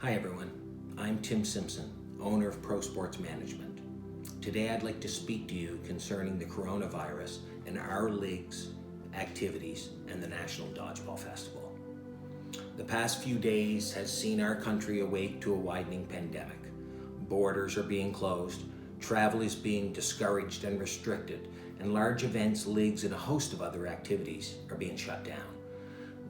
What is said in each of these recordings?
Hi everyone, I'm Tim Simpson, owner of Pro Sports Management. Today I'd like to speak to you concerning the coronavirus and our league's activities and the National Dodgeball Festival. The past few days has seen our country awake to a widening pandemic. Borders are being closed, travel is being discouraged and restricted, and large events, leagues, and a host of other activities are being shut down.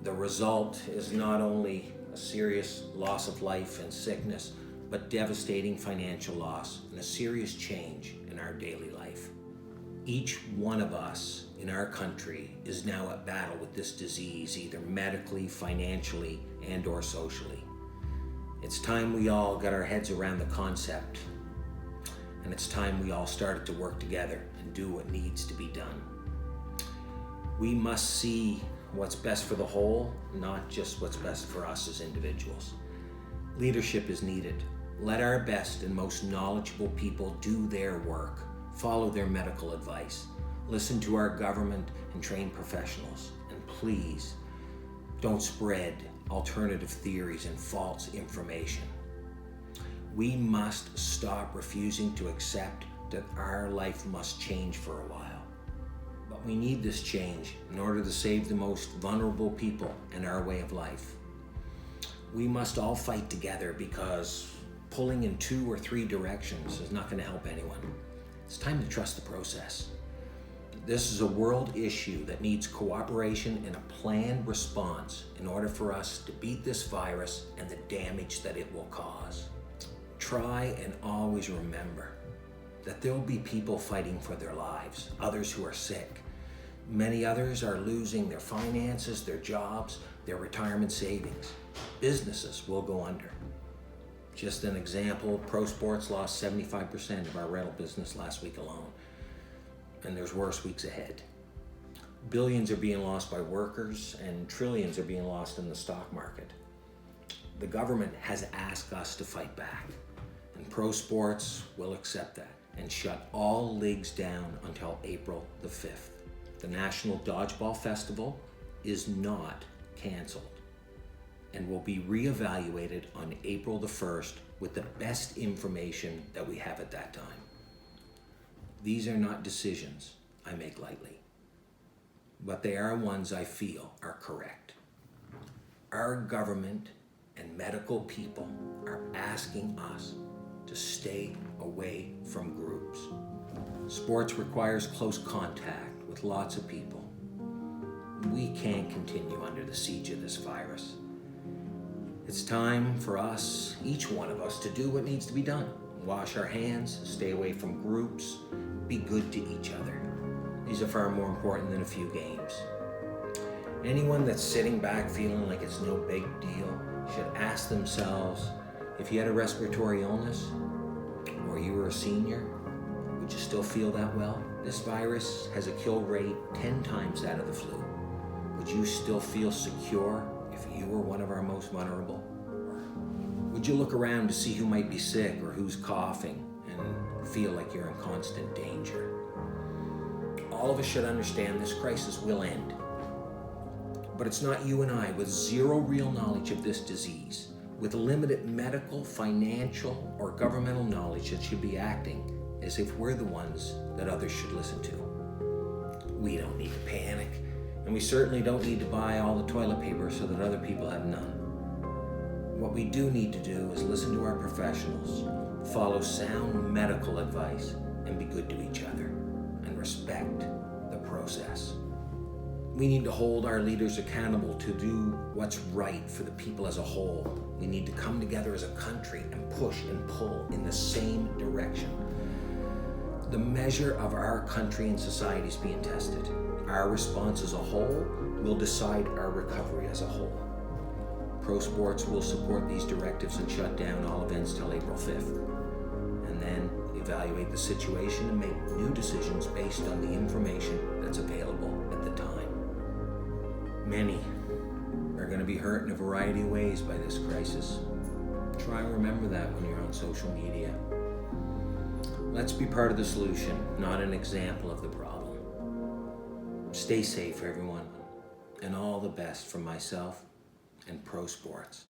The result is not only a serious loss of life and sickness, but devastating financial loss and a serious change in our daily life. Each one of us in our country is now at battle with this disease, either medically, financially, and/or socially. It's time we all got our heads around the concept, and it's time we all started to work together and do what needs to be done. We must see what's best for the whole, not just what's best for us as individuals. Leadership is needed. Let our best and most knowledgeable people do their work, follow their medical advice, listen to our government and trained professionals, and please don't spread alternative theories and false information. We must stop refusing to accept that our life must change for a while. But we need this change in order to save the most vulnerable people and our way of life. We must all fight together because pulling in 2 or 3 directions is not going to help anyone. It's time to trust the process. This is a world issue that needs cooperation and a planned response in order for us to beat this virus and the damage that it will cause. Try and always remember that there will be people fighting for their lives, others who are sick. Many others are losing their finances, their jobs, their retirement savings. Businesses will go under. Just an example, Pro Sports lost 75% of our rental business last week alone, and there's worse weeks ahead. Billions are being lost by workers, and trillions are being lost in the stock market. The government has asked us to fight back, and Pro Sports will accept that and shut all leagues down until April the 5th. The National Dodgeball Festival is not canceled and will be reevaluated on April the 1st with the best information that we have at that time. These are not decisions I make lightly, but they are ones I feel are correct. Our government and medical people are asking us to stay away from groups. Sports requires close contact with lots of people. We can't continue under the siege of this virus. It's time for us, each one of us, to do what needs to be done. Wash our hands, stay away from groups, be good to each other. These are far more important than a few games. Anyone that's sitting back feeling like it's no big deal should ask themselves, if you had a respiratory illness or you were a senior, would you still feel that well? This virus has a kill rate 10 times that of the flu. Would you still feel secure if you were one of our most vulnerable? Would you look around to see who might be sick or who's coughing and feel like you're in constant danger? All of us should understand this crisis will end. But it's not you and I with zero real knowledge of this disease, with limited medical, financial, or governmental knowledge that should be acting as if we're the ones that others should listen to. We don't need to panic, and we certainly don't need to buy all the toilet paper so that other people have none. What we do need to do is listen to our professionals, follow sound medical advice, and be good to each other, and respect the process. We need to hold our leaders accountable to do what's right for the people as a whole. We need to come together as a country and push and pull in the same direction. The measure of our country and society is being tested. Our response as a whole will decide our recovery as a whole. Pro Sports will support these directives and shut down all events till April 5th, and then evaluate the situation and make new decisions based on the information that's available at the time. Many are going to be hurt in a variety of ways by this crisis. Try and remember that when you're on social media. Let's be part of the solution, not an example of the problem. Stay safe, everyone, and all the best from myself and Pro Sports.